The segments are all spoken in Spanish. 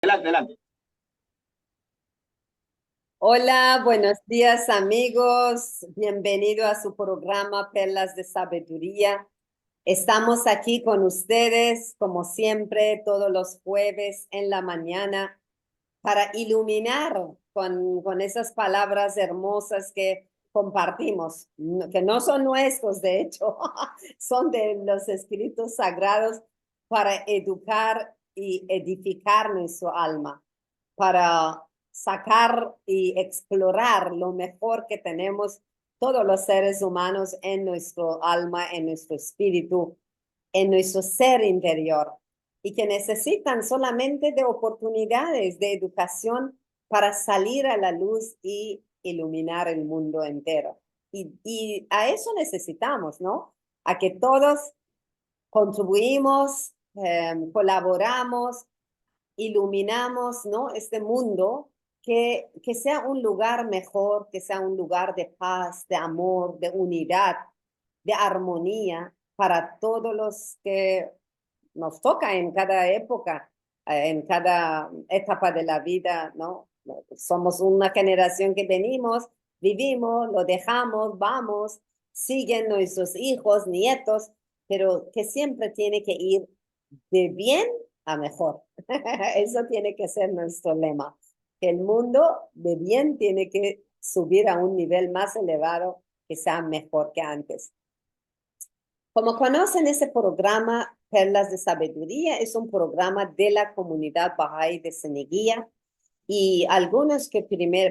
Adelante, adelante. Hola, buenos días amigos. Bienvenido a su programa Perlas de Sabiduría. Estamos aquí con ustedes, como siempre, todos los jueves en la mañana para iluminar con esas palabras hermosas que compartimos, que no son nuestros, de hecho, son de los escritos sagrados para educar y edificar nuestro alma, para sacar y explorar lo mejor que tenemos todos los seres humanos en nuestro alma, en nuestro espíritu, en nuestro ser interior y que necesitan solamente de oportunidades de educación para salir a la luz y iluminar el mundo entero. Y a eso necesitamos, ¿no? A que todos contribuimos, colaboramos, iluminamos, ¿no? Este mundo que sea un lugar mejor, que sea un lugar de paz, de amor, de unidad, de armonía para todos los que nos toca en cada época, en cada etapa de la vida, ¿no? Somos una generación que venimos, vivimos, lo dejamos, vamos, siguen nuestros hijos, nietos, pero que siempre tiene que ir de bien a mejor. Eso tiene que ser nuestro lema, que el mundo de bien tiene que subir a un nivel más elevado, que sea mejor que antes. Como conocen, ese programa Perlas de Sabiduría es un programa de la comunidad Bahá'í de Seneguía y algunos que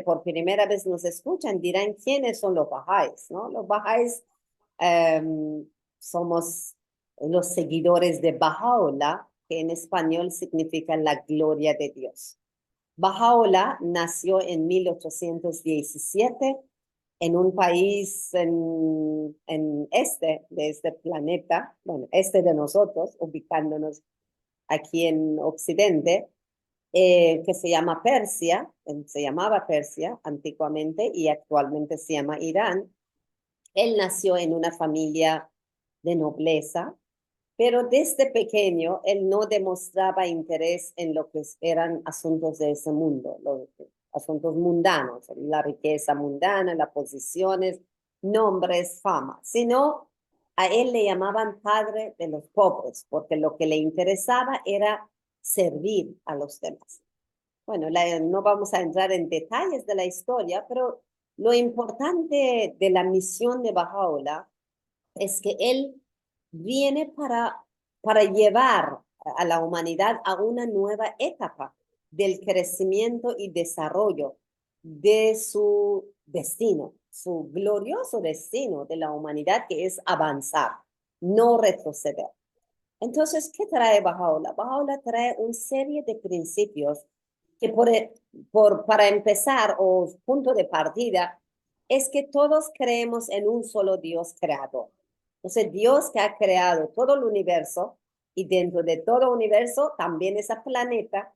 por primera vez nos escuchan dirán quiénes son los Bahá'ís, ¿no? Los Bahá'ís somos los seguidores de Baha'u'lláh, que en español significa la gloria de Dios. Baha'u'lláh nació en 1817 en un país de este planeta, bueno, este de nosotros, ubicándonos aquí en Occidente, que se llama Persia, se llamaba Persia antiguamente y actualmente se llama Irán. Él nació en una familia de nobleza, pero desde pequeño él no demostraba interés en lo que eran asuntos de ese mundo, los asuntos mundanos, la riqueza mundana, las posiciones, nombres, fama, sino a él le llamaban padre de los pobres, porque lo que le interesaba era servir a los demás. Bueno, no vamos a entrar en detalles de la historia, pero lo importante de la misión de Baha'u'lláh es que él viene para llevar a la humanidad a una nueva etapa del crecimiento y desarrollo de su destino, su glorioso destino de la humanidad, que es avanzar, no retroceder. Entonces, ¿qué trae Baha'u'lláh? Baha'u'lláh trae una serie de principios que para empezar, o punto de partida, es que todos creemos en un solo Dios creador. Entonces, Dios que ha creado todo el universo y dentro de todo el universo también ese planeta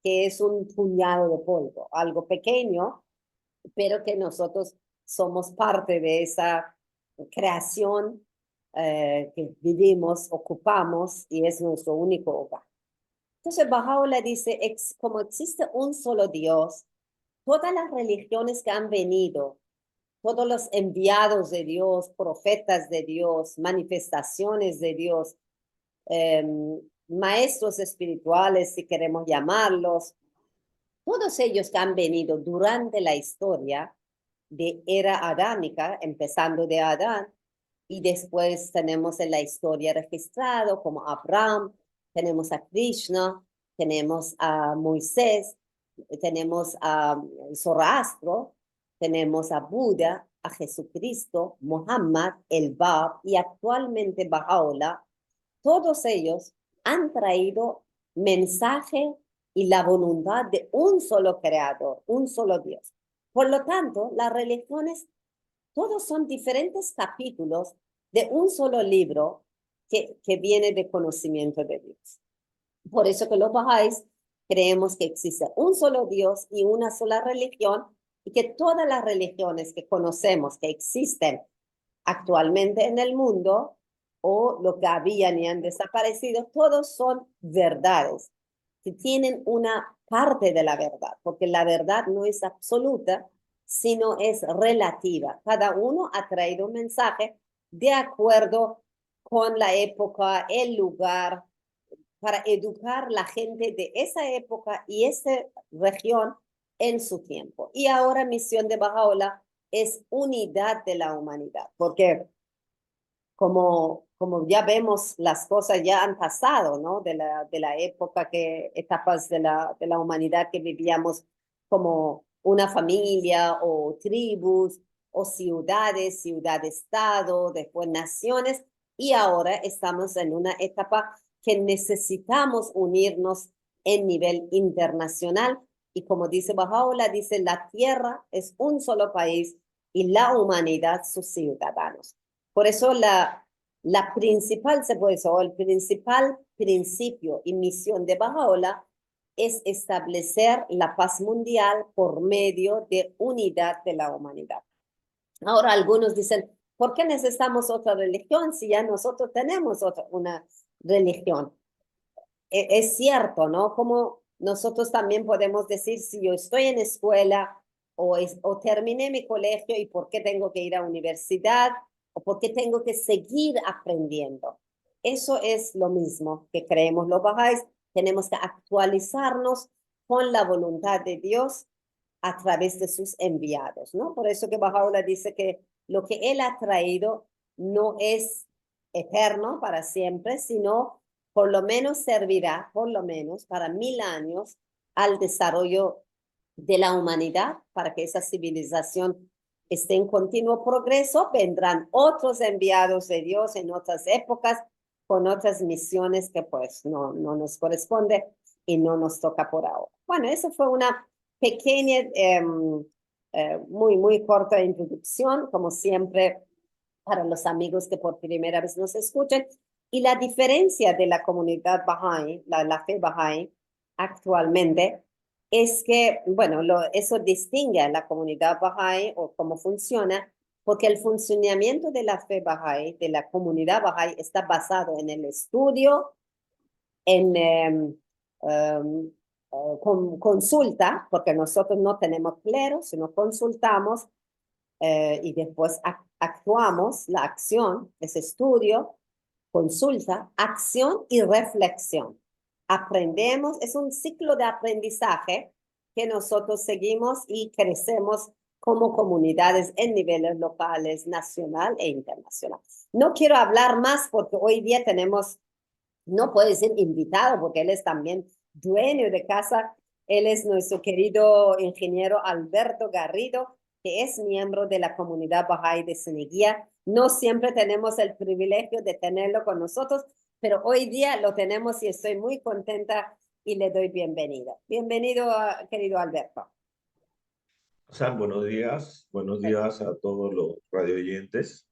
que es un puñado de polvo, algo pequeño, pero que nosotros somos parte de esa creación que vivimos, ocupamos y es nuestro único hogar. Entonces, Baha'u'lláh dice, como existe un solo Dios, todas las religiones que han venido, todos los enviados de Dios, profetas de Dios, manifestaciones de Dios, eh, maestros espirituales, si queremos llamarlos, todos ellos que han venido durante la historia de era adámica, empezando de Adán, y después tenemos en la historia registrado como Abraham, tenemos a Krishna, tenemos a Moisés, tenemos a Zoroastro, tenemos a Buda, a Jesucristo, Muhammad, el Bab y actualmente Baha'u'lláh. Todos ellos han traído mensaje y la voluntad de un solo creador, un solo Dios. Por lo tanto, las religiones, todos son diferentes capítulos de un solo libro que viene de conocimiento de Dios. Por eso que los bajáis creemos que existe un solo Dios y una sola religión y que todas las religiones que conocemos que existen actualmente en el mundo o lo que habían y han desaparecido, todos son verdades que tienen una parte de la verdad, porque la verdad no es absoluta, sino es relativa. Cada uno ha traído un mensaje de acuerdo con la época, el lugar, para educar la gente de esa época y esa región en su tiempo. Y ahora misión de Bajaola es unidad de la humanidad, porque como ya vemos, las cosas ya han pasado, ¿no? De la época etapas de la humanidad que vivíamos como una familia o tribus o ciudades, ciudad-estado, después naciones, y ahora estamos en una etapa que necesitamos unirnos en nivel internacional. Y como dice Bahá'u'lláh, dice, la tierra es un solo país y la humanidad sus ciudadanos. Por eso la principal, se puede decir, o el principal principio y misión de Bahá'u'lláh es establecer la paz mundial por medio de unidad de la humanidad. Ahora algunos dicen, ¿por qué necesitamos otra religión si ya nosotros tenemos una religión? Es cierto, ¿no? Como nosotros también podemos decir, si yo estoy en escuela o terminé mi colegio, ¿y por qué tengo que ir a universidad? ¿O por qué tengo que seguir aprendiendo? Eso es lo mismo que creemos los bajáis. Tenemos que actualizarnos con la voluntad de Dios a través de sus enviados, ¿no? Por eso que Bahá'u'lláh dice que lo que él ha traído no es eterno para siempre, sino por lo menos servirá, por lo menos para 1000 años, al desarrollo de la humanidad, para que esa civilización esté en continuo progreso. Vendrán otros enviados de Dios en otras épocas, con otras misiones que pues no nos corresponde y no nos toca por ahora. Bueno, eso fue una pequeña, muy corta introducción, como siempre, para los amigos que por primera vez nos escuchan. Y la diferencia de la comunidad Bahá'í, la fe Bahá'í actualmente, es que, bueno, eso distingue a la comunidad Bahá'í o cómo funciona, porque el funcionamiento de la fe Bahá'í, de la comunidad Bahá'í, está basado en el estudio, en consulta, porque nosotros no tenemos clero, sino consultamos y después actuamos. La acción es estudio, consulta, acción y reflexión. Aprendemos, es un ciclo de aprendizaje que nosotros seguimos y crecemos como comunidades en niveles locales, nacional e internacional. No quiero hablar más porque hoy día tenemos, no puede ser invitado porque él es también dueño de casa. Él es nuestro querido ingeniero Alberto Garrido, que es miembro de la comunidad Bahá'í de Ceneguía. No siempre tenemos el privilegio de tenerlo con nosotros, pero hoy día lo tenemos y estoy muy contenta y le doy bienvenida. Bienvenido, querido Alberto. Sam, buenos días a todos los radioyentes.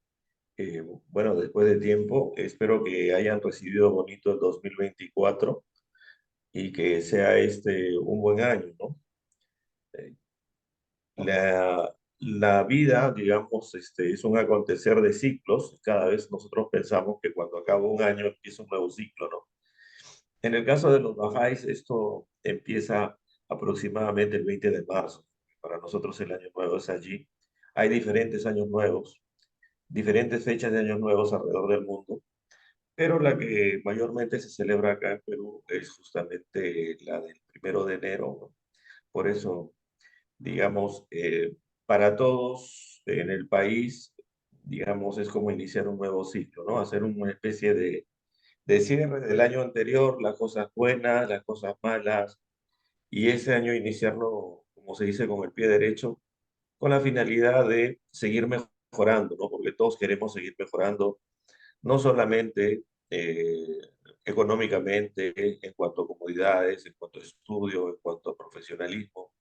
Bueno, después de tiempo, espero que hayan recibido bonito el 2024 y que sea este un buen año, ¿no? Eh, la vida, digamos, es un acontecer de ciclos. Cada vez nosotros pensamos que cuando acaba un año empieza un nuevo ciclo, ¿no? En el caso de los bajáis, esto empieza aproximadamente el 20 de marzo. Para nosotros el año nuevo es allí. Hay diferentes años nuevos, diferentes fechas de años nuevos alrededor del mundo, pero la que mayormente se celebra acá en Perú es justamente la del 1 de enero, ¿no? Por eso, digamos, para todos en el país, digamos, es como iniciar un nuevo ciclo, ¿no? Hacer una especie de cierre del año anterior, las cosas buenas, las cosas malas, y ese año iniciarlo, como se dice, con el pie derecho, con la finalidad de seguir mejorando, ¿no? Porque todos queremos seguir mejorando, no solamente económicamente, en cuanto a comodidades, en cuanto a estudio, en cuanto a profesionalismo,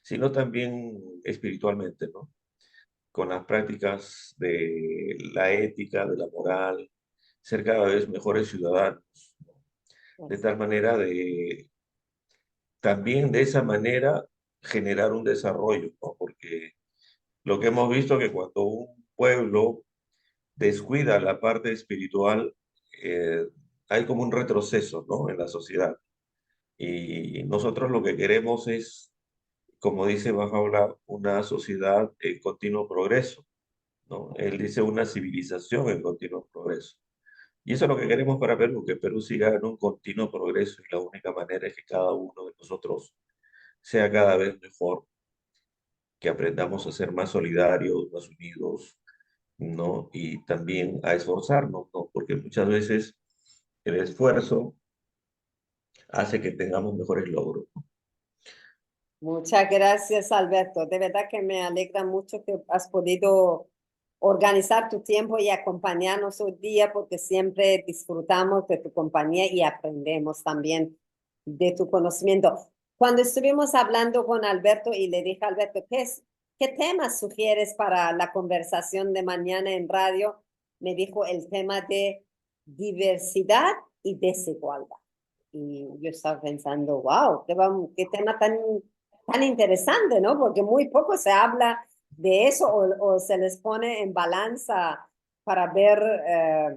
sino también espiritualmente, ¿no? Con las prácticas de la ética, de la moral, ser cada vez mejores ciudadanos, ¿no? De tal manera de, también de esa manera, generar un desarrollo, ¿no? Porque lo que hemos visto que cuando un pueblo descuida la parte espiritual, hay como un retroceso, ¿no? En la sociedad. Y nosotros lo que queremos es, como dice Bajaola, una sociedad en continuo progreso, ¿no? Él dice una civilización en continuo progreso. Y eso es lo que queremos para Perú, que Perú siga en un continuo progreso y la única manera es que cada uno de nosotros sea cada vez mejor, que aprendamos a ser más solidarios, más unidos, ¿no? Y también a esforzarnos, ¿no? Porque muchas veces el esfuerzo hace que tengamos mejores logros. Muchas gracias, Alberto. De verdad que me alegra mucho que has podido organizar tu tiempo y acompañarnos hoy día, porque siempre disfrutamos de tu compañía y aprendemos también de tu conocimiento. Cuando estuvimos hablando con Alberto y le dije a Alberto, ¿qué temas sugieres para la conversación de mañana en radio? Me dijo el tema de diversidad y desigualdad. Y yo estaba pensando, wow, qué tema tan interesante, ¿no? Porque muy poco se habla de eso o se les pone en balanza para ver,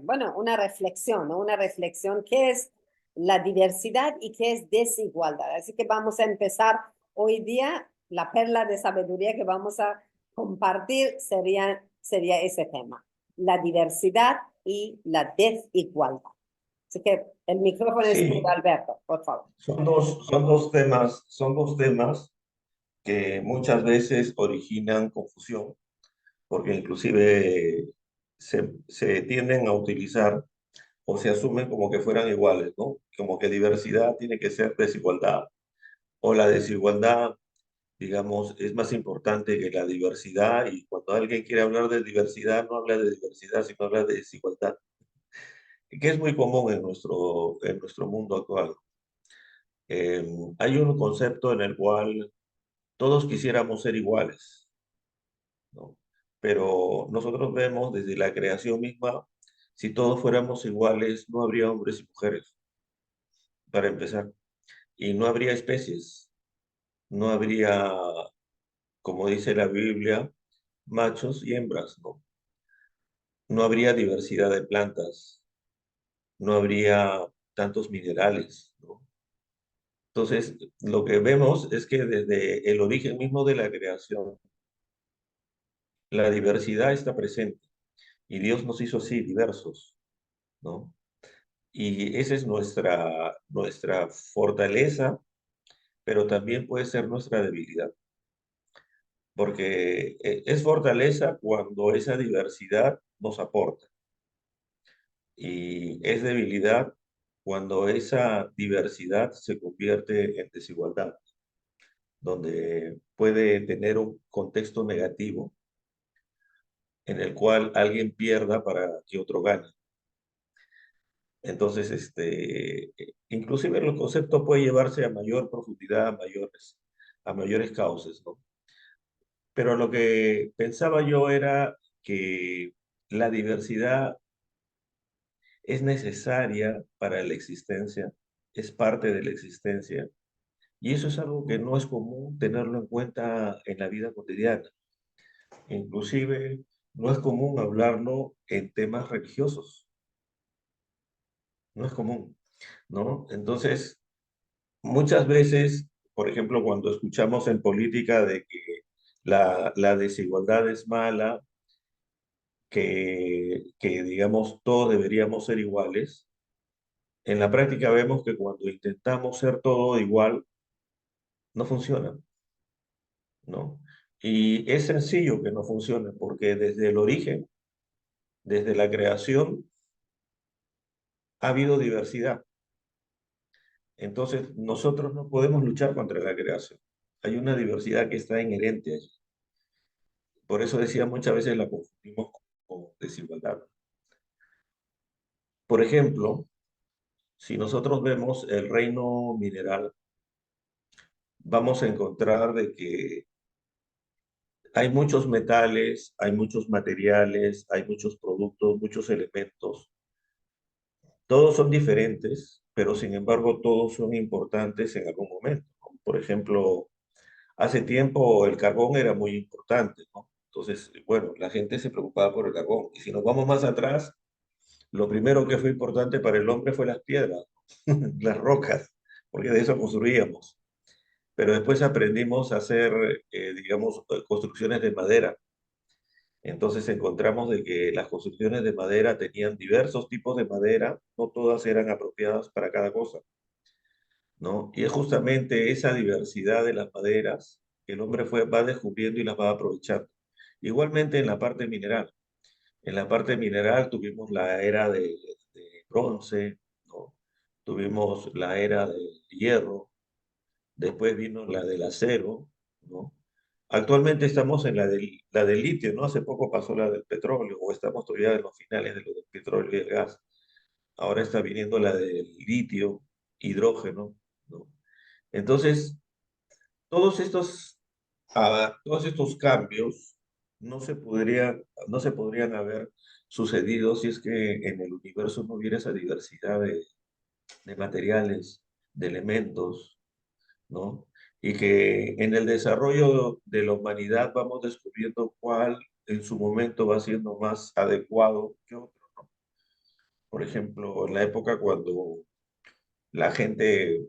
bueno, una reflexión, ¿no? Una reflexión, ¿qué es la diversidad y qué es desigualdad? Así que vamos a empezar hoy día, la perla de sabiduría que vamos a compartir sería ese tema, la diversidad y la desigualdad. Así que el micrófono es tuyo, Sí, Alberto, por favor. son dos temas que muchas veces originan confusión, porque inclusive se tienden a utilizar o se asumen como que fueran iguales, ¿no? Como que diversidad tiene que ser desigualdad, o la desigualdad, digamos, es más importante que la diversidad, y cuando alguien quiere hablar de diversidad, no habla de diversidad, sino habla de desigualdad, que es muy común en nuestro mundo actual. Eh, Hay un concepto en el cual todos quisiéramos ser iguales, ¿no? Pero nosotros vemos desde la creación misma, si todos fuéramos iguales, no habría hombres y mujeres, para empezar, y no habría especies, no habría, como dice la Biblia, machos y hembras, ¿no? No habría diversidad de plantas, no habría tantos minerales, ¿no? Entonces, lo que vemos es que desde el origen mismo de la creación, la diversidad está presente y Dios nos hizo así, diversos, ¿no? Y esa es nuestra fortaleza, pero también puede ser nuestra debilidad, porque es fortaleza cuando esa diversidad nos aporta y es debilidad cuando esa diversidad se convierte en desigualdad, donde puede tener un contexto negativo en el cual alguien pierda para que otro gane. Entonces, inclusive el concepto puede llevarse a mayor profundidad, a mayores causas, ¿no? Pero lo que pensaba yo era que la diversidad es necesaria para la existencia, es parte de la existencia, y eso es algo que no es común tenerlo en cuenta en la vida cotidiana. Inclusive no es común hablarlo en temas religiosos, no es común, ¿no? Entonces, muchas veces, por ejemplo, cuando escuchamos en política de que la desigualdad es mala, que digamos todos deberíamos ser iguales, en la práctica vemos que cuando intentamos ser todo igual, no funciona, ¿no? Y es sencillo que no funcione porque desde el origen, desde la creación, ha habido diversidad. Entonces, nosotros no podemos luchar contra la creación. Hay una diversidad que está inherente allí. Por eso decía muchas veces la confundimos con desigualdad. Por ejemplo, si nosotros vemos el reino mineral, vamos a encontrar de que hay muchos metales, hay muchos materiales, hay muchos productos, muchos elementos. Todos son diferentes, pero sin embargo todos son importantes en algún momento, ¿no? Por ejemplo, hace tiempo el carbón era muy importante, ¿no? Entonces, bueno, la gente se preocupaba por el carbón. Y si nos vamos más atrás, lo primero que fue importante para el hombre fue las piedras, las rocas, porque de eso construíamos. Pero después aprendimos a hacer, digamos, construcciones de madera. Entonces encontramos de que las construcciones de madera tenían diversos tipos de madera, no todas eran apropiadas para cada cosa, ¿no? Y es justamente esa diversidad de las maderas que el hombre va descubriendo y las va aprovechando. Igualmente en la parte mineral. En la parte mineral tuvimos la era de bronce, ¿no? Tuvimos la era del hierro, después vino la del acero, ¿no? Actualmente estamos en la del litio, ¿no? Hace poco pasó la del petróleo, o estamos todavía en los finales de lo del petróleo y el gas. Ahora está viniendo la del litio, hidrógeno, ¿no? Entonces, todos estos, todos estos cambios no se podrían, no se podrían haber sucedido si es que en el universo no hubiera esa diversidad de materiales, de elementos, ¿no? Y que en el desarrollo de la humanidad vamos descubriendo cuál en su momento va siendo más adecuado que otro, ¿no? Por ejemplo, en la época cuando la gente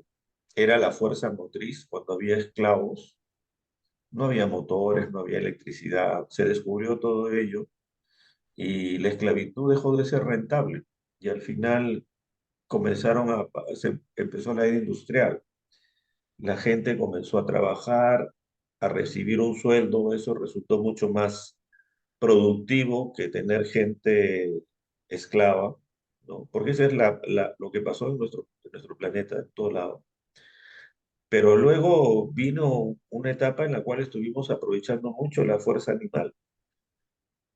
era la fuerza motriz, cuando había esclavos, no había motores, no había electricidad, se descubrió todo ello y la esclavitud dejó de ser rentable y al final se empezó la era industrial. La gente comenzó a trabajar, a recibir un sueldo, eso resultó mucho más productivo que tener gente esclava, ¿no? Porque eso es lo que pasó en nuestro planeta, en todo lado. Pero luego vino una etapa en la cual estuvimos aprovechando mucho la fuerza animal,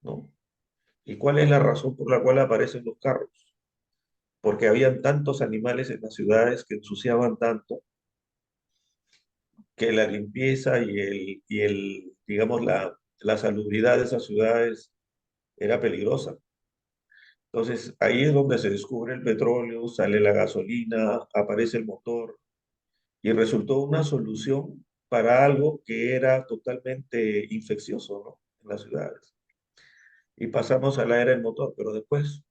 ¿no? ¿Y cuál es la razón por la cual aparecen los carros? Porque habían tantos animales en las ciudades que ensuciaban tanto que la limpieza digamos, la salubridad de esas ciudades era peligrosa. Entonces, ahí es donde se descubre el petróleo, sale la gasolina, aparece el motor y resultó una solución para algo que era totalmente infeccioso, ¿no? En las ciudades. Y pasamos a la era del motor, pero después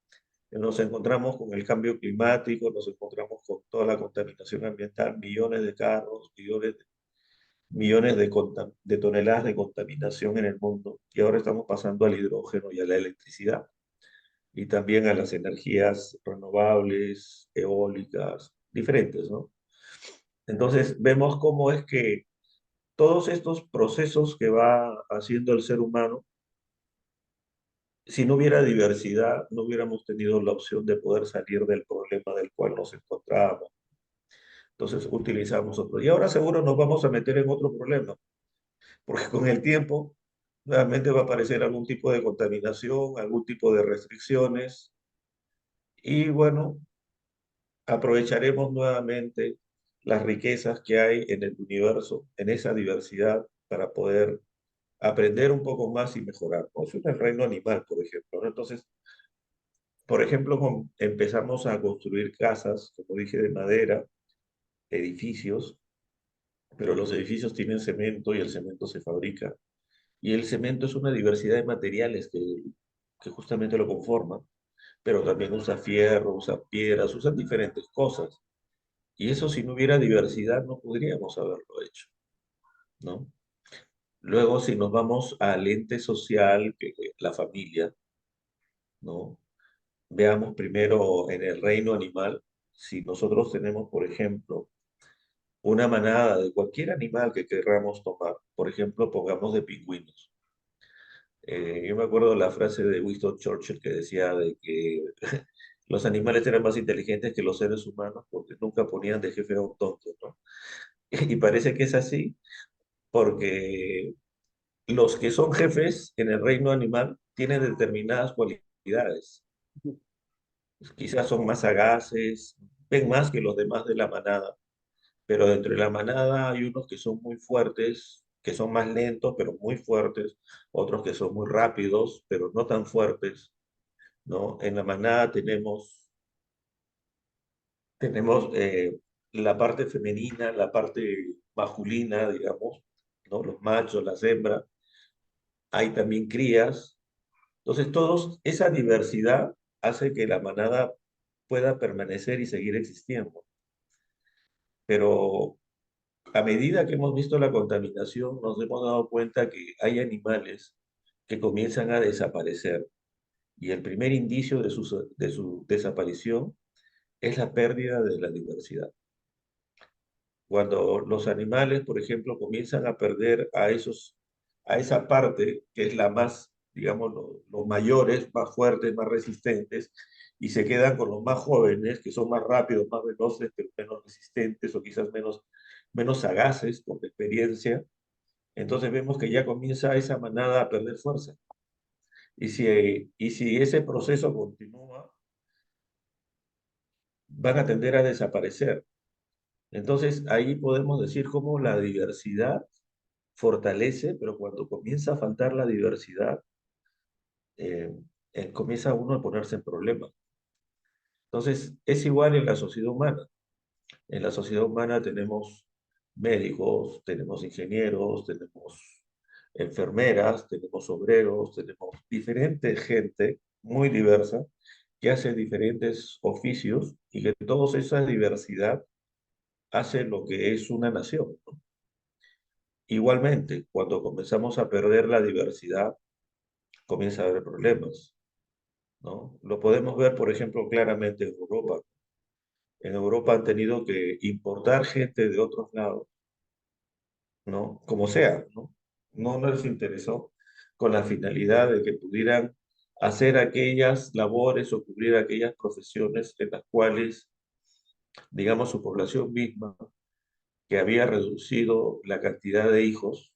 nos encontramos con el cambio climático, nos encontramos con toda la contaminación ambiental, millones de carros, millones de toneladas de contaminación en el mundo. Y ahora estamos pasando al hidrógeno y a la electricidad. Y también a las energías renovables, eólicas, diferentes, ¿no? Entonces vemos cómo es que todos estos procesos que va haciendo el ser humano, si no hubiera diversidad, no hubiéramos tenido la opción de poder salir del problema del cual nos encontramos. Entonces utilizamos otro. Y ahora seguro nos vamos a meter en otro problema, porque con el tiempo nuevamente va a aparecer algún tipo de contaminación, algún tipo de restricciones, y bueno, aprovecharemos nuevamente las riquezas que hay en el universo, en esa diversidad, para poder aprender un poco más y mejorar. ¿No? Eso es el reino animal, por ejemplo, ¿no? Entonces, por ejemplo, empezamos a construir casas, como dije, de madera, edificios, pero los edificios tienen cemento y el cemento se fabrica. Y el cemento es una diversidad de materiales que justamente lo conforman, pero también usa fierro, usa piedras, usa diferentes cosas. Y eso si no hubiera diversidad no podríamos haberlo hecho, ¿no? Luego, si nos vamos al ente social, que es la familia, ¿no? Veamos primero en el reino animal, si nosotros tenemos, por ejemplo, una manada de cualquier animal que queramos tomar, por ejemplo, pongamos de pingüinos. Yo me acuerdo la frase de Winston Churchill que decía de que los animales eran más inteligentes que los seres humanos porque nunca ponían de jefe a un tonto, ¿no? Y parece que es así, porque los que son jefes en el reino animal tienen determinadas cualidades. Quizás son más sagaces, ven más que los demás de la manada, pero dentro de la manada hay unos que son muy fuertes, que son más lentos, pero muy fuertes, otros que son muy rápidos, pero no tan fuertes, ¿no? En la manada tenemos la parte femenina, la parte masculina, digamos, ¿no? Los machos, las hembras, hay también crías. Entonces, esa diversidad hace que la manada pueda permanecer y seguir existiendo. pero a medida que hemos visto la contaminación, nos hemos dado cuenta que hay animales que comienzan a desaparecer. Y el primer indicio de su desaparición es la pérdida de la diversidad. Cuando los animales, por ejemplo, comienzan a perder a esa parte que es la más, digamos, los mayores, más fuertes, más resistentes, y se quedan con los más jóvenes, que son más rápidos, más veloces, pero menos resistentes o quizás menos sagaces por la experiencia, entonces vemos que ya comienza esa manada a perder fuerza. Y si ese proceso continúa, van a tender a desaparecer. Entonces ahí podemos decir cómo la diversidad fortalece, pero cuando comienza a faltar la diversidad, eh, comienza uno a ponerse en problemas. Entonces es igual en la sociedad humana. En la sociedad humana tenemos médicos, tenemos ingenieros, tenemos enfermeras, tenemos obreros, tenemos diferente gente muy diversa que hace diferentes oficios y que toda esa diversidad hace lo que es una nación, ¿no? Igualmente, cuando comenzamos a perder la diversidad, comienza a haber problemas, ¿no? Lo podemos ver, por ejemplo, claramente en Europa. En Europa han tenido que importar gente de otros lados, ¿no? Como sea, ¿no? No les interesó con la finalidad de que pudieran hacer aquellas labores o cubrir aquellas profesiones en las cuales, digamos, su población misma, que había reducido la cantidad de hijos,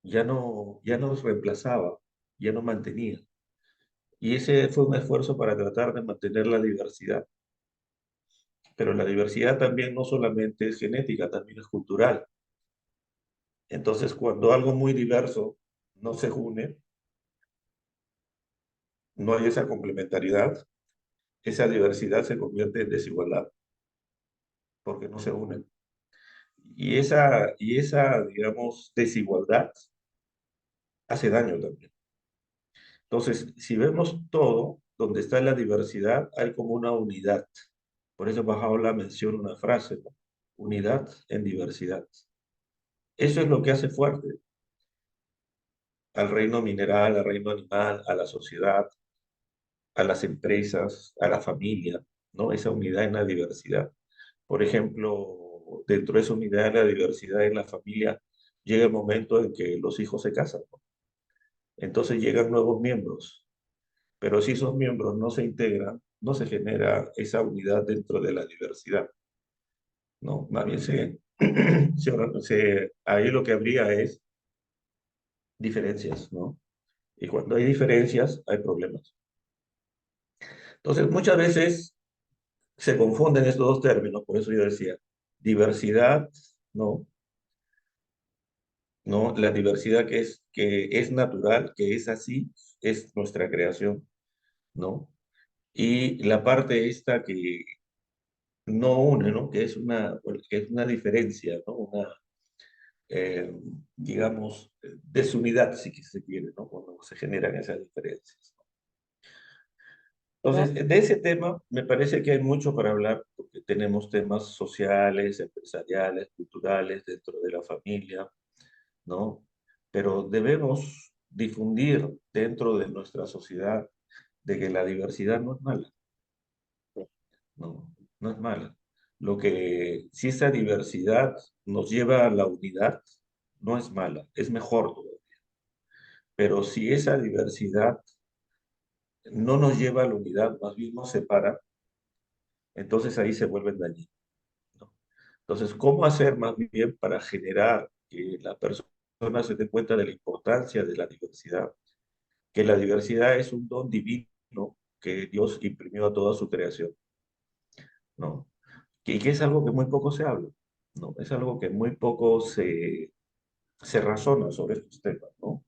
ya no los reemplazaba, ya no mantenía. Y ese fue un esfuerzo para tratar de mantener la diversidad. Pero la diversidad también no solamente es genética, también es cultural. Entonces, cuando algo muy diverso no se une, no hay esa complementariedad, esa diversidad se convierte en desigualdad, porque no se unen. Digamos, desigualdad hace daño también. Entonces, si vemos todo, donde está la diversidad, hay como una unidad. Por eso Bahá'u'lláh menciona una frase, ¿no? Unidad en diversidad. Eso es lo que hace fuerte al reino mineral, al reino animal, a la sociedad, a las empresas, a la familia, ¿no? Esa unidad en la diversidad. Por ejemplo, dentro de esa unidad en la diversidad en la familia, llega el momento en que los hijos se casan, ¿no? Entonces llegan nuevos miembros, pero si esos miembros no se integran, no se genera esa unidad dentro de la diversidad, ¿no? Más bien ahí lo que habría es diferencias, ¿no? Y cuando hay diferencias, hay problemas. Entonces, muchas veces se confunden estos dos términos, por eso yo decía, diversidad, ¿no? ¿No? La diversidad que es natural, que es así, es nuestra creación, ¿no? Y la parte esta que no une, ¿no? Que es una diferencia, ¿no? Eh, digamos, desunidad, si se quiere, ¿no? Cuando se generan esas diferencias. Gra- Entonces, de ese tema me parece que hay mucho para hablar, porque tenemos temas sociales, empresariales, culturales dentro de la familia, ¿no? Pero debemos difundir dentro de nuestra sociedad de que la diversidad no es mala, ¿no? No es mala. Si esa diversidad nos lleva a la unidad, no es mala, es mejor todavía. Pero si esa diversidad no nos lleva a la unidad, más bien nos separa, entonces ahí se vuelven dañinos, ¿no? Entonces, ¿cómo hacer más bien para generar que la persona se dé cuenta de la importancia de la diversidad? Que la diversidad es un don divino que Dios imprimió a toda su creación, ¿no? Y que es algo que muy poco se habla, ¿no? Es algo que muy poco se razona sobre estos temas, ¿no?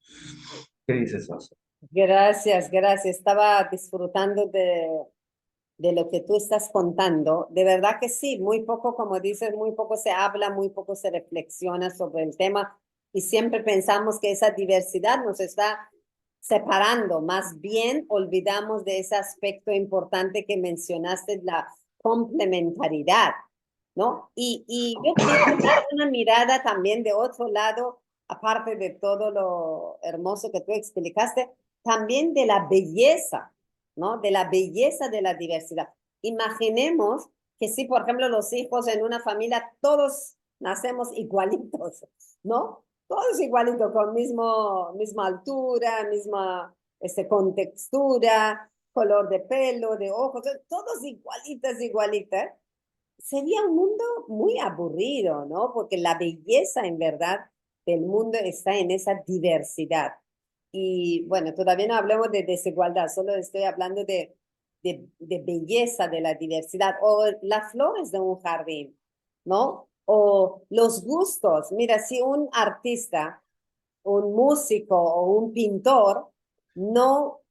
¿Qué dices, Sasa? Gracias, gracias. Estaba disfrutando de lo que tú estás contando. De verdad que sí, muy poco, como dices, muy poco se habla, muy poco se reflexiona sobre el tema y siempre pensamos que esa diversidad nos está separando. Más bien olvidamos de ese aspecto importante que mencionaste, la complementariedad. ¿no? Y yo quiero dar una mirada también de otro lado, aparte de todo lo hermoso que tú explicaste, también de la belleza, ¿no? De la belleza de la diversidad. Imaginemos que si, por ejemplo, los hijos en una familia, todos nacemos igualitos, ¿no? Todos igualitos, con misma altura, misma contextura, color de pelo, de ojos, todos igualitas, igualitas. Sería un mundo muy aburrido, ¿no? Porque la belleza en verdad del mundo está en esa diversidad. Y bueno, todavía no hablamos de desigualdad, solo estoy hablando de belleza de la diversidad o las flores de un jardín, ¿no? O los gustos. Mira, si un artista, un músico o un pintor no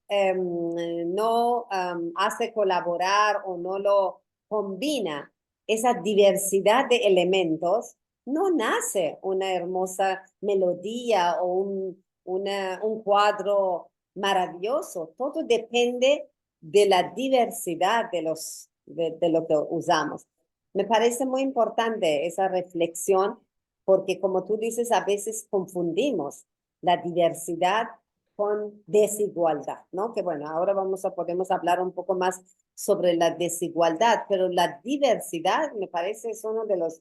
hace colaborar o no lo combina esa diversidad de elementos, no nace una hermosa melodía o un cuadro maravilloso. Todo depende de la diversidad de lo que usamos. Me parece muy importante esa reflexión porque como tú dices, a veces confundimos la diversidad con desigualdad, ¿no? Que bueno, ahora podemos hablar un poco más sobre la desigualdad, pero la diversidad me parece es uno de los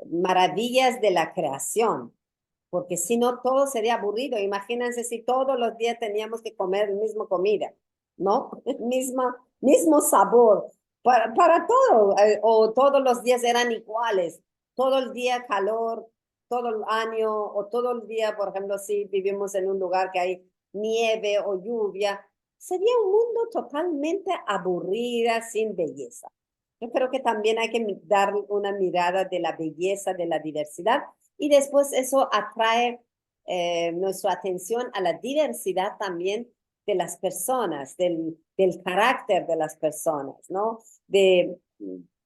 maravillas de la creación, porque si no todo sería aburrido. Imagínense si todos los días teníamos que comer la misma comida, ¿no? Mismo sabor para todo, o todos los días eran iguales, todo el día calor, todo el año, o todo el día, por ejemplo, si vivimos en un lugar que hay nieve o lluvia, sería un mundo totalmente aburrida, sin belleza. Yo creo que también hay que dar una mirada de la belleza, de la diversidad, y después eso atrae nuestra atención a la diversidad también de las personas, del carácter de las personas, ¿no? De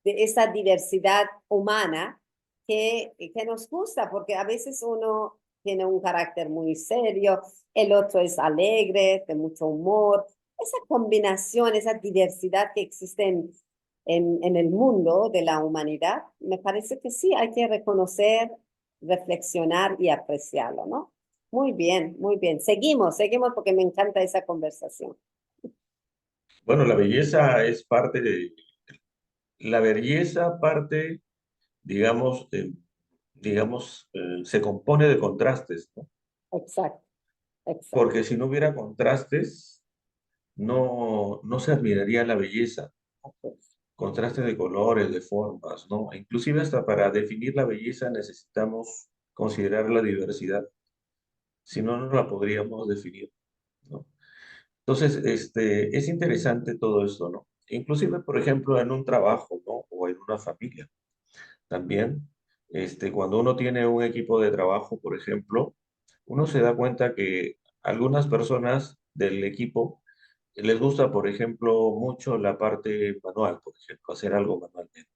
esa diversidad humana que nos gusta, porque a veces uno tiene un carácter muy serio, el otro es alegre, de mucho humor. Esa combinación, esa diversidad que existe en el mundo de la humanidad, me parece que sí, hay que reconocer, reflexionar y apreciarlo, ¿no? Muy bien, muy bien. Seguimos porque me encanta esa conversación. Bueno, la belleza es parte de, la belleza parte, digamos, se compone de contrastes, ¿no? Exacto, exacto. Porque si no hubiera contrastes, no se admiraría la belleza. Contrastes de colores, de formas, ¿no? Inclusive hasta para definir la belleza necesitamos considerar la diversidad. Si no, no la podríamos definir, ¿no? Entonces, es interesante todo esto, ¿no? Inclusive, por ejemplo, en un trabajo, ¿no? O en una familia. También, cuando uno tiene un equipo de trabajo, por ejemplo, uno se da cuenta que algunas personas del equipo les gusta, por ejemplo, mucho la parte manual, por ejemplo, hacer algo manualmente.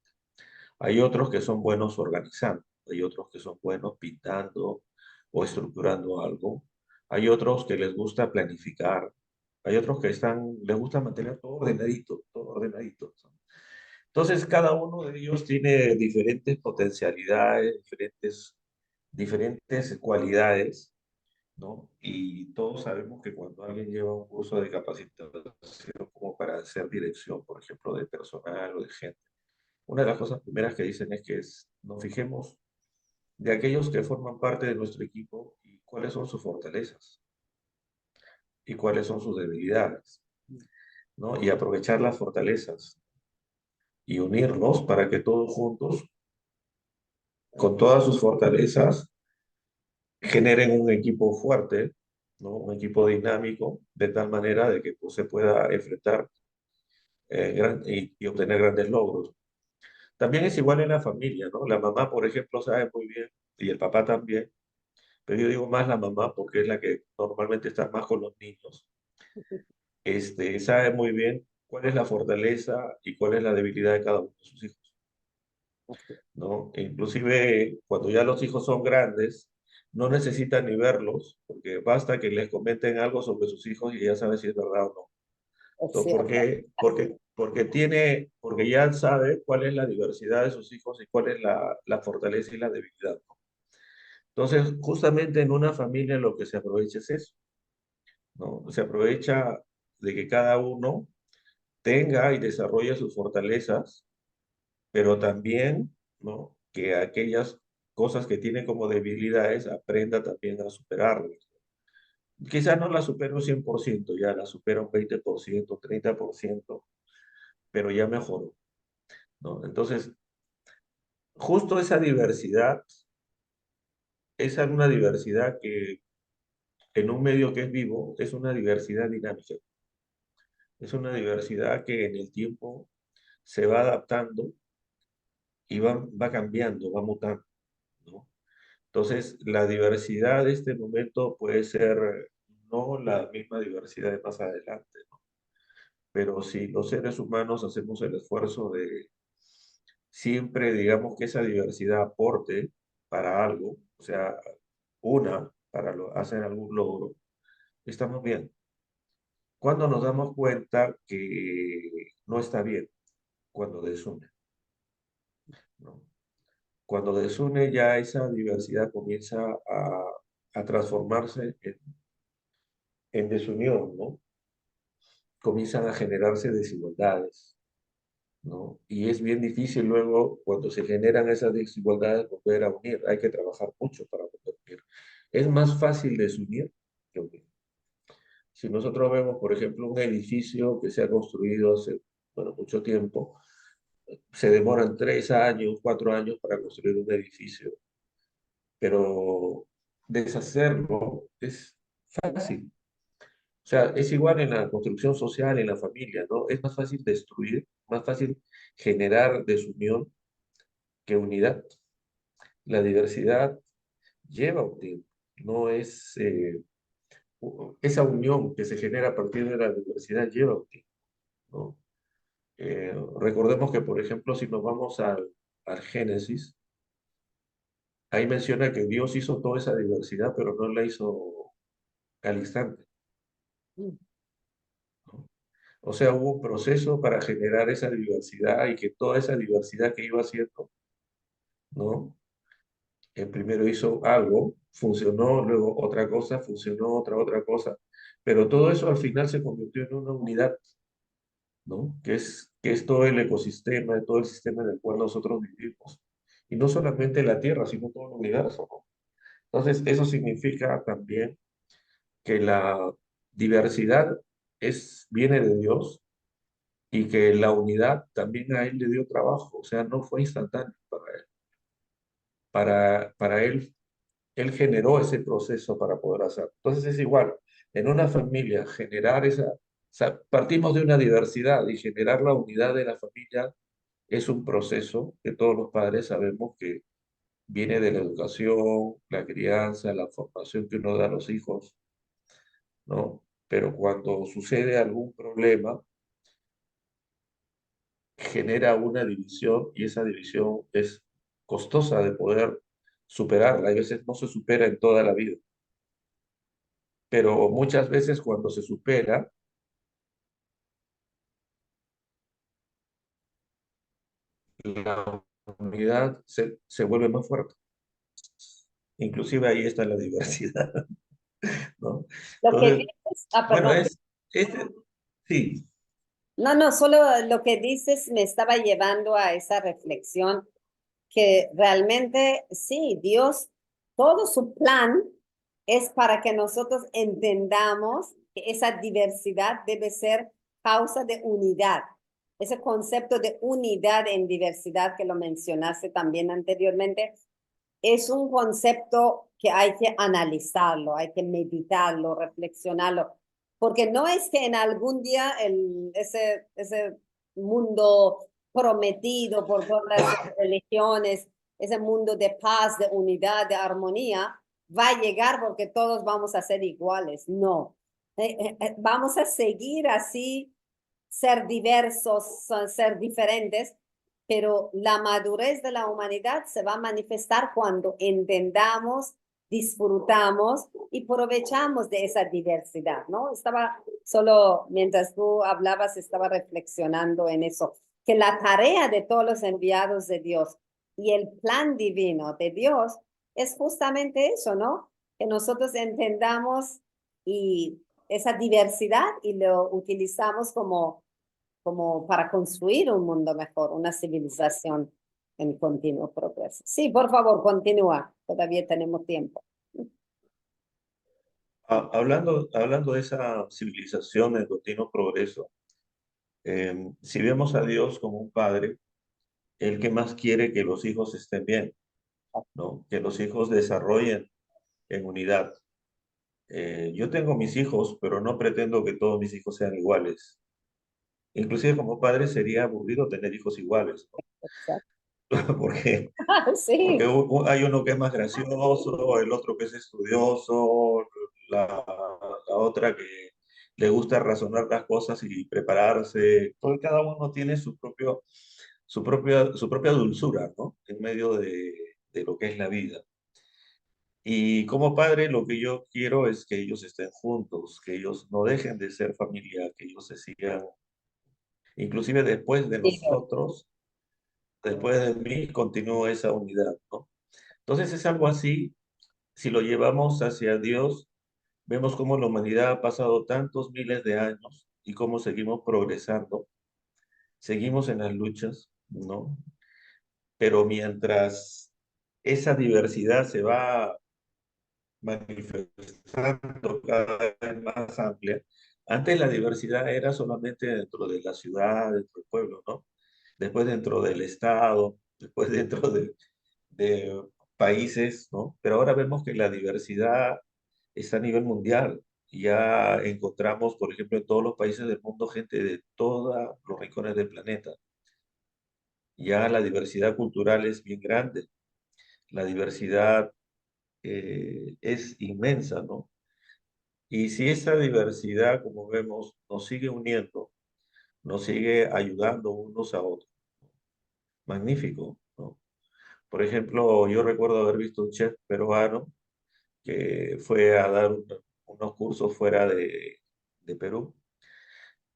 Hay otros que son buenos organizando, hay otros que son buenos pintando o estructurando algo. Hay otros que les gusta planificar, hay otros que les gusta mantener todo ordenadito, todo ordenadito. Entonces, cada uno de ellos tiene diferentes potencialidades, diferentes cualidades, ¿no? Y todos sabemos que cuando alguien lleva un curso de capacitación como para hacer dirección, por ejemplo, de personal o de gente, una de las cosas primeras que dicen es que nos fijemos de aquellos que forman parte de nuestro equipo y cuáles son sus fortalezas y cuáles son sus debilidades, ¿no? Y aprovechar las fortalezas y unirlos para que todos juntos, con todas sus fortalezas, generen un equipo fuerte, ¿no? Un equipo dinámico, de tal manera de que pues, se pueda enfrentar y obtener grandes logros. También es igual en la familia, ¿no? La mamá, por ejemplo, sabe muy bien, y el papá también, pero yo digo más la mamá porque es la que normalmente está más con los niños. Sabe muy bien cuál es la fortaleza y cuál es la debilidad de cada uno de sus hijos, ¿no? E inclusive cuando ya los hijos son grandes, no necesitan ni verlos, porque basta que les comenten algo sobre sus hijos y ya sabe si es verdad o no. es So, cierto. porque ya sabe cuál es la diversidad de sus hijos y cuál es la fortaleza y la debilidad, ¿no? Entonces, justamente en una familia lo que se aprovecha es eso, ¿no? Se aprovecha de que cada uno tenga y desarrolle sus fortalezas, pero también, ¿no? Que aquellas cosas que tiene como debilidades aprenda también a superarlas. Quizás no la supera un 100%, ya la supera un 20%, 30%, pero ya mejoró, ¿no? Entonces, justo esa diversidad, esa es una diversidad que en un medio que es vivo, es una diversidad dinámica, es una diversidad que en el tiempo se va adaptando y va cambiando, va mutando, ¿no? Entonces, la diversidad de este momento puede ser no la misma diversidad de más adelante, ¿no? Pero si los seres humanos hacemos el esfuerzo de siempre, digamos, que esa diversidad aporte para algo, o sea, una para hacer algún logro, estamos bien. Cuando nos damos cuenta que no está bien, cuando desune, ¿no? Cuando desune ya esa diversidad comienza a transformarse en desunión, ¿no? Comienzan a generarse desigualdades, ¿no? Y es bien difícil luego, cuando se generan esas desigualdades, volver a unir. Hay que trabajar mucho para volver a unir. Es más fácil desunir que unir. Si nosotros vemos, por ejemplo, un edificio que se ha construido hace, bueno, mucho tiempo, se demoran 3 años, 4 años para construir un edificio, pero deshacerlo es fácil. O sea, es igual en la construcción social, en la familia, ¿no? Es más fácil destruir, más fácil generar desunión que unidad. La diversidad lleva un tiempo, no es esa unión que se genera a partir de la diversidad lleva un tiempo, ¿no? Recordemos que, por ejemplo, si nos vamos al Génesis, ahí menciona que Dios hizo toda esa diversidad, pero no la hizo al instante, Mm. ¿no? O sea, hubo un proceso para generar esa diversidad y que toda esa diversidad que iba haciendo, ¿no? Primero hizo algo, funcionó, luego otra cosa, funcionó otra cosa, pero todo eso al final se convirtió en una unidad, ¿no? Que es todo el ecosistema, todo el sistema en el cual nosotros vivimos. Y no solamente la Tierra, sino todo el universo, ¿no? Entonces, eso significa también que la diversidad viene de Dios y que la unidad también a Él le dio trabajo, o sea, no fue instantáneo para Él. Para Él él generó ese proceso para poder hacer. Entonces es igual, en una familia generar o sea, partimos de una diversidad y generar la unidad de la familia es un proceso que todos los padres sabemos que viene de la educación, la crianza, la formación que uno da a los hijos, ¿no? Pero cuando sucede algún problema, genera una división y esa división es costosa de poder superarla. A veces no se supera en toda la vida, pero muchas veces cuando se supera, la unidad se vuelve más fuerte. Inclusive ahí está la diversidad, ¿no? Lo que Entonces, dices, bueno, perdón. este, sí, No, no, solo lo que dices me estaba llevando a esa reflexión que realmente sí, Dios, todo su plan es para que nosotros entendamos que esa diversidad debe ser causa de unidad. Ese concepto de unidad en diversidad que lo mencionaste también anteriormente, es un concepto que hay que analizarlo, hay que meditarlo, reflexionarlo, porque no es que en algún día ese mundo prometido por todas las religiones, ese mundo de paz, de unidad, de armonía, va a llegar porque todos vamos a ser iguales. No, vamos a seguir así, ser diversos, ser diferentes, pero la madurez de la humanidad se va a manifestar cuando entendamos disfrutamos y aprovechamos de esa diversidad, ¿no? Estaba solo, mientras tú hablabas, estaba reflexionando en eso, que la tarea de todos los enviados de Dios y el plan divino de Dios es justamente eso, ¿no? Que nosotros entendamos y esa diversidad y lo utilizamos como para construir un mundo mejor, una civilización en continuo progreso. Sí, por favor, continúa. Todavía tenemos tiempo. Hablando de esa civilización en continuo progreso, si vemos a Dios como un padre, el que más quiere que los hijos estén bien, ¿no? Que los hijos desarrollen en unidad. Yo tengo mis hijos, pero no pretendo que todos mis hijos sean iguales. Inclusive como padre sería aburrido tener hijos iguales, ¿no? Exacto. Porque, porque Sí, hay uno que es más gracioso, el otro que es estudioso, la otra que le gusta razonar las cosas y prepararse. Todo, cada uno tiene su propia dulzura, ¿no? En medio de lo que es la vida. Y como padre, lo que yo quiero es que ellos estén juntos, que ellos no dejen de ser familia, que ellos se sigan, inclusive después de sí, nosotros, después de mí, continúa esa unidad, ¿no? Entonces es algo así, si lo llevamos hacia Dios, vemos cómo la humanidad ha pasado tantos miles de años y cómo seguimos progresando, seguimos en las luchas, ¿no? Pero mientras esa diversidad se va manifestando cada vez más amplia. Antes la diversidad era solamente dentro de la ciudad, dentro del pueblo, ¿no? Después dentro del estado, después dentro de países, ¿no? Pero ahora vemos que la diversidad está a nivel mundial. Ya encontramos, por ejemplo, en todos los países del mundo gente de todos los rincones del planeta. Ya la diversidad cultural es bien grande, la diversidad es inmensa, ¿no? Y si esa diversidad, como vemos, nos sigue uniendo, nos sigue ayudando unos a otros, magnífico, ¿no? Por ejemplo, yo recuerdo haber visto un chef peruano que fue a dar unos cursos fuera de Perú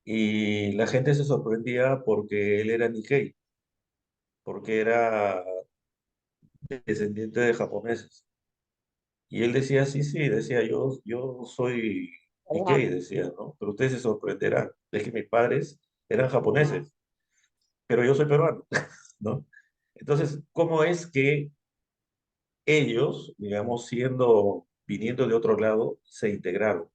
y la gente se sorprendía porque él era Nikkei, porque era descendiente de japoneses. Y él decía, sí, sí, decía, yo soy ¿verdad? Nikkei, decía, ¿no? Pero ustedes se sorprenderán, es que mis padres eran japoneses, pero yo soy peruano, ¿no? Entonces, ¿cómo es que ellos, digamos, viniendo de otro lado, se integraron,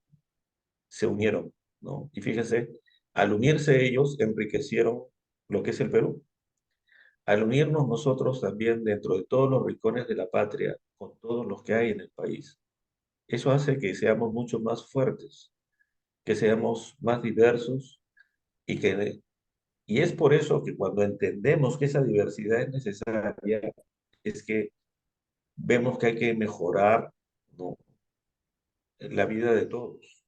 se unieron, ¿no? Y fíjense, al unirse ellos, enriquecieron lo que es el Perú. Al unirnos nosotros también dentro de todos los rincones de la patria, con todos los que hay en el país, eso hace que seamos mucho más fuertes, que seamos más diversos y es por eso que cuando entendemos que esa diversidad es necesaria, es que vemos que hay que mejorar, ¿no? La vida de todos,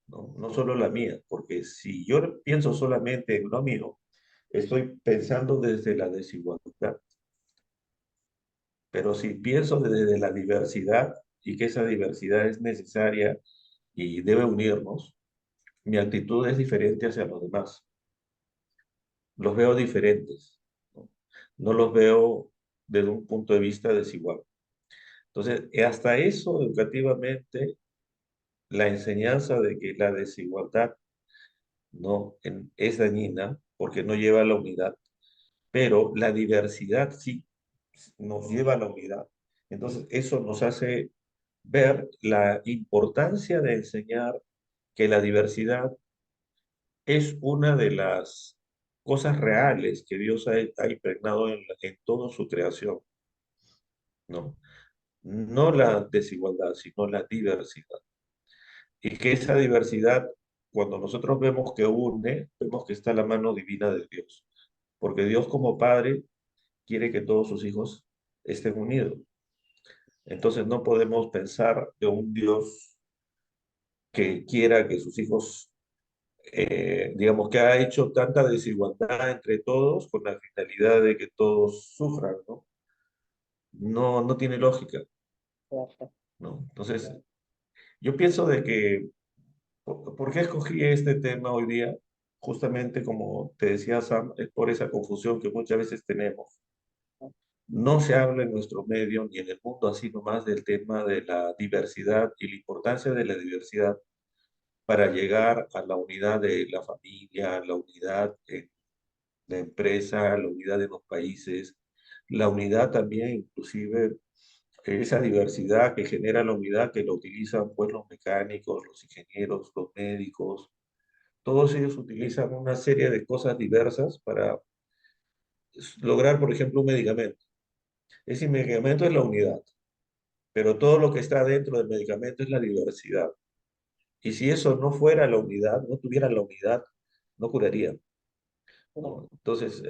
¿no? No solo la mía, porque si yo pienso solamente en lo mío, estoy pensando desde la desigualdad, pero si pienso desde la diversidad y que esa diversidad es necesaria y debe unirnos, mi actitud es diferente hacia los demás. Los veo diferentes, ¿no? No los veo desde un punto de vista desigual. Entonces, hasta eso educativamente, la enseñanza de que la desigualdad no es dañina porque no lleva a la unidad, pero la diversidad sí nos lleva a la unidad. Entonces, eso nos hace ver la importancia de enseñar que la diversidad es una de las cosas reales que Dios ha impregnado en toda su creación, ¿no? No la desigualdad, sino la diversidad. Y que esa diversidad, cuando nosotros vemos que une, vemos que está la mano divina de Dios. Porque Dios como Padre quiere que todos sus hijos estén unidos. Entonces no podemos pensar de un Dios que quiera que sus hijos, digamos, que ha hecho tanta desigualdad entre todos con la finalidad de que todos sufran, ¿no? No, no tiene lógica, Cierto. ¿no? Entonces, yo pienso de que, ¿por qué escogí este tema hoy día? Justamente como te decía Sam, es por esa confusión que muchas veces tenemos. No se habla en nuestro medio ni en el mundo así nomás del tema de la diversidad y la importancia de la diversidad para llegar a la unidad de la familia, la unidad en la empresa, la unidad de los países, la unidad también, inclusive esa diversidad que genera la unidad que lo utilizan pues los mecánicos, los ingenieros, los médicos, todos ellos utilizan una serie de cosas diversas para lograr, por ejemplo, un medicamento. Ese medicamento es la unidad, pero todo lo que está dentro del medicamento es la diversidad. Y si eso no fuera la unidad, no tuviera la unidad, no curaría, ¿no? Entonces,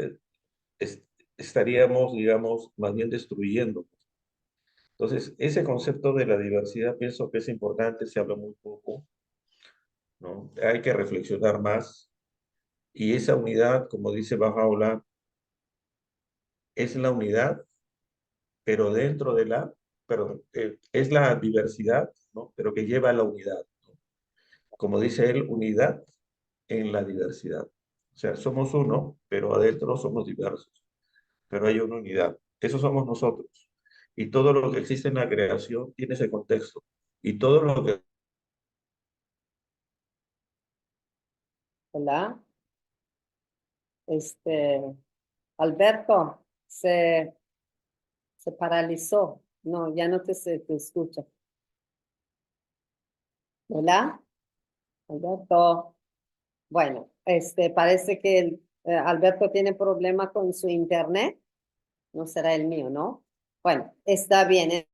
es- estaríamos, digamos, más bien destruyendo. Entonces, ese concepto de la diversidad pienso que es importante, se habla muy poco, ¿no? Hay que reflexionar más. Y esa unidad, como dice Bahá'u'lláh, es la unidad, pero dentro de la, perdón, es la diversidad, ¿no? Pero que lleva a la unidad, ¿no? Como dice él, unidad en la diversidad. O sea, somos uno, pero adentro somos diversos, pero hay una unidad. Eso somos nosotros. Y todo lo que existe en la creación tiene ese contexto. Y todo lo que... Hola, Alberto, se paralizó. No, ya no te escucho. Hola, Alberto. Bueno, parece que Alberto tiene problema con su internet. No será el mío, ¿no? Bueno, está bien.